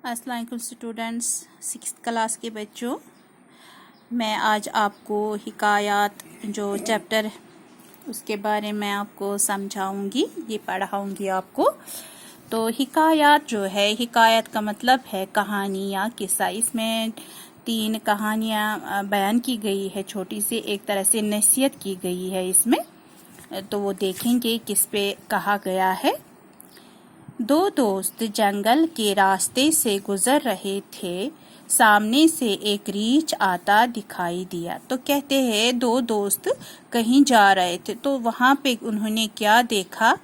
السلام علیکم students, 6th class کے بچوں، میں آج آپ کو حکایات جو چیپٹر اس کے بارے میں آپ کو سمجھاؤں گی، یہ پڑھاؤں گی آپ کو۔ تو حکایات جو ہے، حکایت کا مطلب ہے کہانی یا قصہ۔ اس میں 3 کہانیاں بیان کی گئی ہے، چھوٹی سی ایک طرح سے نصیحت کی گئی ہے اس میں، تو وہ دیکھیں گے کس پہ کہا گیا ہے۔ 2 دوست جنگل کے راستے سے گزر رہے تھے، سامنے سے ایک ریچھ آتا دکھائی دیا۔ تو کہتے ہیں 2 دوست کہیں جا رہے تھے، تو وہاں پہ انہوں نے کیا دیکھا؟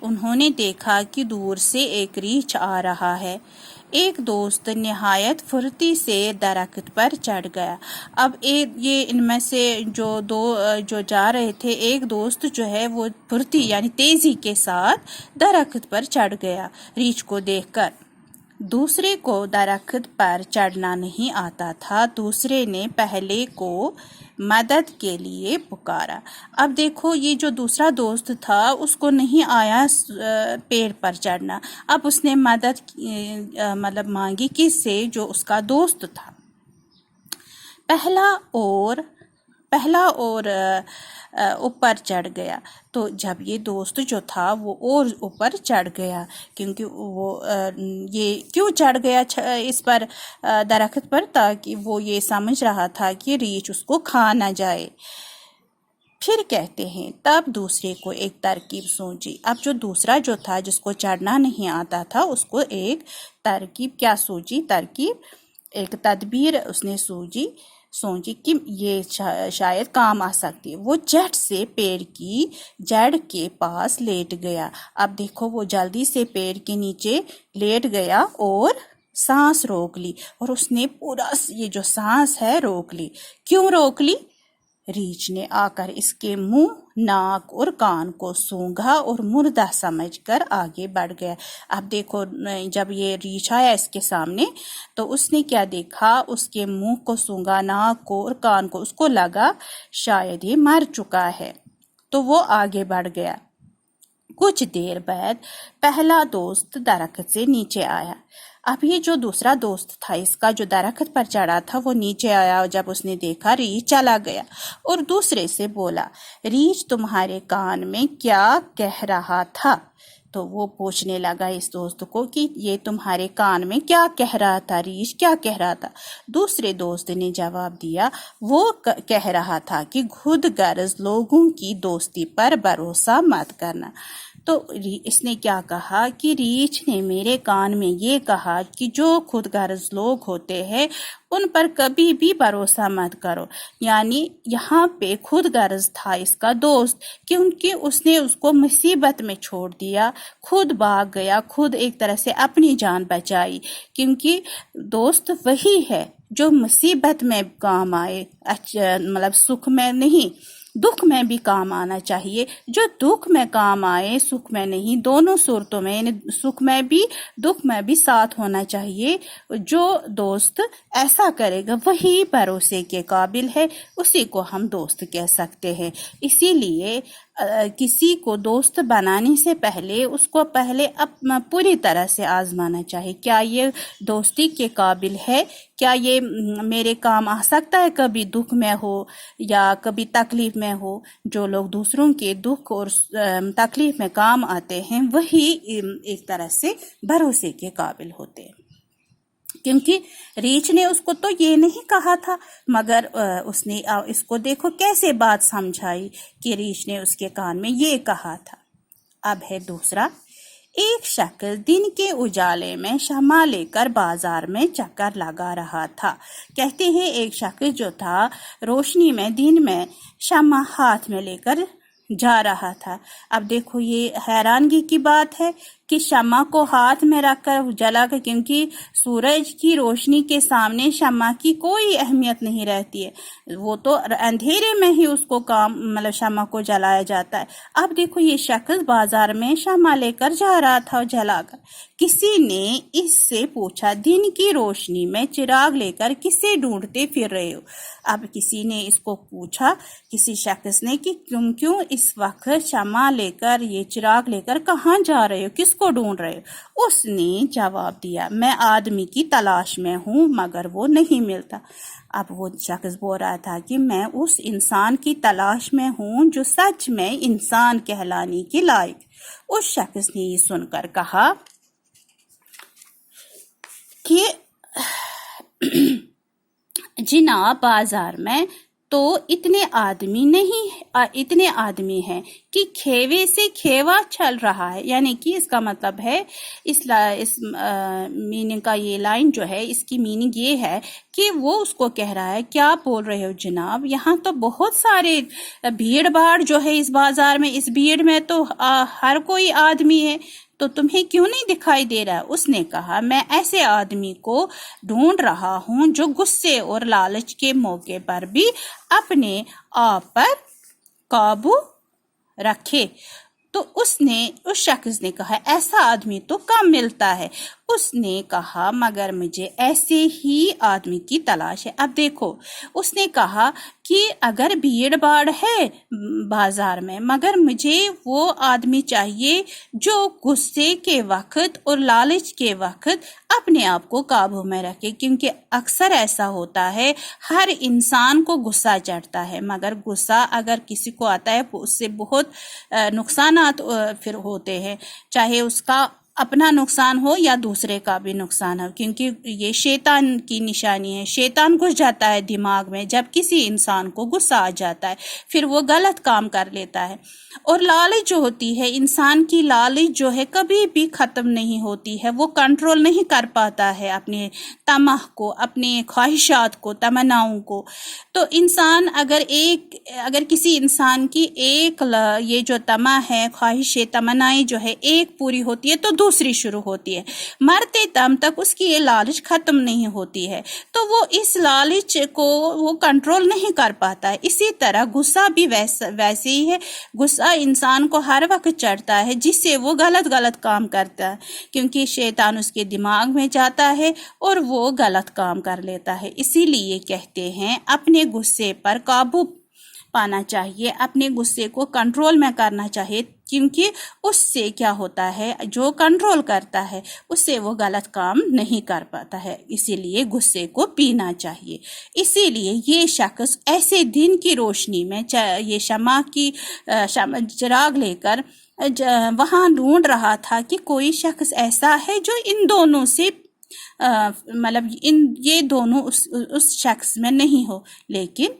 انہوں نے دیکھا کہ دور سے ایک ریچھ آ رہا ہے۔ ایک دوست نہایت پھرتی سے درخت پر چڑھ گیا۔ اب یہ ان میں سے جو جا رہے تھے، ایک دوست جو ہے وہ پھرتی یعنی تیزی کے ساتھ درخت پر چڑھ گیا ریچھ کو دیکھ کر۔ دوسرے کو درخت پر چڑھنا نہیں آتا تھا، دوسرے نے پہلے کو مدد کے لیے پکارا۔ اب دیکھو، یہ جو دوسرا دوست تھا اس کو نہیں آیا پیڑ پر چڑھنا، اب اس نے مدد مانگی کس سے؟ جو اس کا دوست تھا۔ پہلا اور اوپر چڑھ گیا۔ تو جب یہ دوست جو تھا وہ اور اوپر چڑھ گیا، کیونکہ وہ یہ کیوں چڑھ گیا اس پر درخت پر؟ تاکہ وہ یہ سمجھ رہا تھا کہ ریچھ اس کو کھا نہ جائے۔ پھر کہتے ہیں تب دوسرے کو ایک ترکیب سوچی۔ اب جو دوسرا جو تھا جس کو چڑھنا نہیں آتا تھا، اس کو ایک ترکیب کیا سوچی؟ ایک تدبیر اس نے سوچی کہ یہ شاید کام آ سکتی ہے۔ وہ جھٹ سے پیڑ کی جڑ کے پاس لیٹ گیا۔ اب دیکھو، وہ جلدی سے پیڑ کے نیچے لیٹ گیا اور سانس روک لی، اور اس نے پورا یہ جو سانس ہے روک لی۔ کیوں روک لی؟ ریچھ نے آ کر اس کے منہ، ناک اور کان کو سونگھا اور مردہ سمجھ کر آگے بڑھ گیا۔ اب دیکھو، جب یہ ریچھ آیا اس کے سامنے تو اس نے کیا دیکھا؟ اس کے منہ کو سونگھا، ناک کو اور کان کو، اس کو لگا شاید یہ مر چکا ہے، تو وہ آگے بڑھ گیا۔ کچھ دیر بعد پہلا دوست درخت سے نیچے آیا۔ اب یہ جو دوسرا دوست تھا اس کا، جو درخت پر چڑھا تھا، وہ نیچے آیا، اور جب اس نے دیکھا ریچھ چلا گیا اور دوسرے سے بولا، ریچھ تمہارے کان میں کیا کہہ رہا تھا؟ تو وہ پوچھنے لگا اس دوست کو کہ یہ تمہارے کان میں کیا کہہ رہا تھا، ریچھ کیا کہہ رہا تھا؟ دوسرے دوست نے جواب دیا، وہ کہہ رہا تھا کہ خود غرض لوگوں کی دوستی پر بھروسہ مت کرنا۔ تو اس نے کیا کہا کہ ریچھ نے میرے کان میں یہ کہا کہ جو خود غرض لوگ ہوتے ہیں ان پر کبھی بھی بھروسہ مت کرو۔ یعنی یہاں پہ خود غرض تھا اس کا دوست، کیونکہ اس نے اس کو مصیبت میں چھوڑ دیا، خود بھاگ گیا، خود ایک طرح سے اپنی جان بچائی، کیونکہ دوست وہی ہے جو مصیبت میں کام آئے، سکھ میں نہیں، دکھ میں بھی کام آنا چاہیے۔ جو دکھ میں کام آئے، سکھ میں نہیں، دونوں صورتوں میں، یعنی سکھ میں بھی دکھ میں بھی ساتھ ہونا چاہیے۔ جو دوست ایسا کرے گا وہی بھروسے کے قابل ہے، اسی کو ہم دوست کہہ سکتے ہیں۔ اسی لیے کسی کو دوست بنانے سے پہلے اس کو پہلے پوری طرح سے آزمانا چاہیے، کیا یہ دوستی کے قابل ہے؟ کیا یہ میرے کام آ سکتا ہے؟ کبھی دکھ میں ہو یا کبھی تکلیف میں ہو۔ جو لوگ دوسروں کے دکھ اور تکلیف میں کام آتے ہیں وہی ایک طرح سے بھروسے کے قابل ہوتے ہیں۔ کیونکہ ریچھ نے اس کو تو یہ نہیں کہا تھا، مگر اس نے اس کو دیکھو کیسے بات سمجھائی کہ ریچھ نے اس کے کان میں یہ کہا تھا۔ اب ہے دوسرا۔ ایک شخص دن کے اجالے میں شمع لے کر بازار میں چکر لگا رہا تھا۔ کہتے ہیں ایک شخص جو تھا روشنی میں دن میں شمع ہاتھ میں لے کر جا رہا تھا۔ اب دیکھو، یہ حیرانگی کی بات ہے کہ شمع کو ہاتھ میں رکھ کر جلا کر، کیونکہ سورج کی روشنی کے سامنے شمع کی کوئی اہمیت نہیں رہتی ہے، وہ تو اندھیرے میں ہی اس کو شمع کو جلایا جاتا ہے۔ اب دیکھو، یہ شخص بازار میں شمع لے کر جا رہا تھا جلا کر۔ کسی نے اس سے پوچھا، دن کی روشنی میں چراغ لے کر کسے ڈھونڈتے پھر رہے ہو؟ اب کسی نے اس کو پوچھا، کسی شخص نے، کہ تم کیوں اس وقت شمع لے کر، یہ چراغ لے کر کہاں جا رہے ہو، کس کو ڈھونڈ رہے ہو؟ اس نے جواب دیا میں آدمی کی تلاش میں ہوں مگر وہ نہیں ملتا۔ اب وہ شخص بول رہا تھا کہ میں اس انسان کی تلاش میں ہوں جو سچ میں انسان کہلانے کے لائق۔ اس شخص نے یہ سن کر کہا کہ جناب بازار میں تو اتنے آدمی ہیں کہ کھیوے سے کھیوا چل رہا ہے، یعنی کہ اس کا مطلب ہے اس میننگ کا یہ لائن جو ہے اس کی میننگ یہ ہے کہ وہ اس کو کہہ رہا ہے کیا بول رہے ہو جناب، یہاں تو بہت سارے بھیڑ بھاڑ جو ہے اس بازار میں، اس بھیڑ میں تو ہر کوئی آدمی ہے، تو تمہیں کیوں نہیں دکھائی دے رہا؟ اس نے کہا میں ایسے آدمی کو ڈھونڈ رہا ہوں جو غصے اور لالچ کے موقع پر بھی اپنے آپ پر قابو رکھے۔ تو اس شخص نے کہا ایسا آدمی تو کم ملتا ہے۔ اس نے کہا مگر مجھے ایسے ہی آدمی کی تلاش ہے۔ اب دیکھو اس نے کہا کہ اگر بھیڑ بھاڑ ہے بازار میں مگر مجھے وہ آدمی چاہیے جو غصے کے وقت اور لالچ کے وقت اپنے آپ کو قابو میں رکھے، کیونکہ اکثر ایسا ہوتا ہے ہر انسان کو غصہ چڑھتا ہے، مگر غصہ اگر کسی کو آتا ہے اس سے بہت نقصانات پھر ہوتے ہیں، چاہے اس کا اپنا نقصان ہو یا دوسرے کا بھی نقصان ہو، کیونکہ یہ شیطان کی نشانی ہے۔ شیطان گھس جاتا ہے دماغ میں جب کسی انسان کو غصہ آ جاتا ہے، پھر وہ غلط کام کر لیتا ہے۔ اور لالچ جو ہوتی ہے، انسان کی لالچ جو ہے کبھی بھی ختم نہیں ہوتی ہے، وہ کنٹرول نہیں کر پاتا ہے اپنے طمع کو، اپنے خواہشات کو، تمناؤں کو۔ تو انسان اگر کسی انسان کی ایک یہ جو طمع ہے، خواہش تمنائیں جو ہے ایک پوری ہوتی ہے تو دوسری شروع ہوتی ہے، مرتے دم تک اس کی یہ لالچ ختم نہیں ہوتی ہے، تو وہ اس لالچ کو وہ کنٹرول نہیں کر پاتا ہے۔ اسی طرح غصہ بھی ویسے ہی ہے، غصہ انسان کو ہر وقت چڑھتا ہے جس سے وہ غلط کام کرتا ہے، کیونکہ شیطان اس کے دماغ میں جاتا ہے اور وہ غلط کام کر لیتا ہے۔ اسی لیے کہتے ہیں اپنے غصے پر قابو پانا چاہیے، اپنے غصے کو کنٹرول میں کرنا چاہیے، کیونکہ اس سے کیا ہوتا ہے جو کنٹرول کرتا ہے اس سے وہ غلط کام نہیں کر پاتا ہے، اسی لیے غصے کو پینا چاہیے۔ اسی لیے یہ شخص ایسے دن کی روشنی میں یہ شمع کی چراغ لے کر وہاں ڈھونڈ رہا تھا کہ کوئی شخص ایسا ہے جو ان دونوں سے یہ دونوں اس شخص میں نہیں ہو، لیکن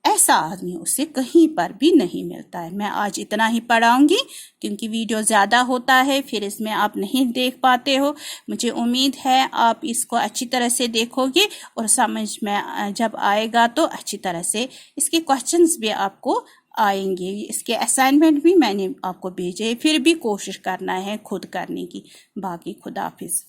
ایسا آدمی اسے کہیں پر بھی نہیں ملتا ہے۔ میں آج اتنا ہی پڑھاؤں گی کیونکہ ویڈیو زیادہ ہوتا ہے، پھر اس میں آپ نہیں دیکھ پاتے ہو۔ مجھے امید ہے آپ اس کو اچھی طرح سے دیکھو گے اور سمجھ میں جب آئے گا تو اچھی طرح سے اس کے کوشچنز بھی آپ کو آئیں گے، اس کے اسائنمنٹ بھی میں نے آپ کو بھیجے، پھر بھی کوشش کرنا ہے خود کرنے کی۔ باقی خدا حافظ۔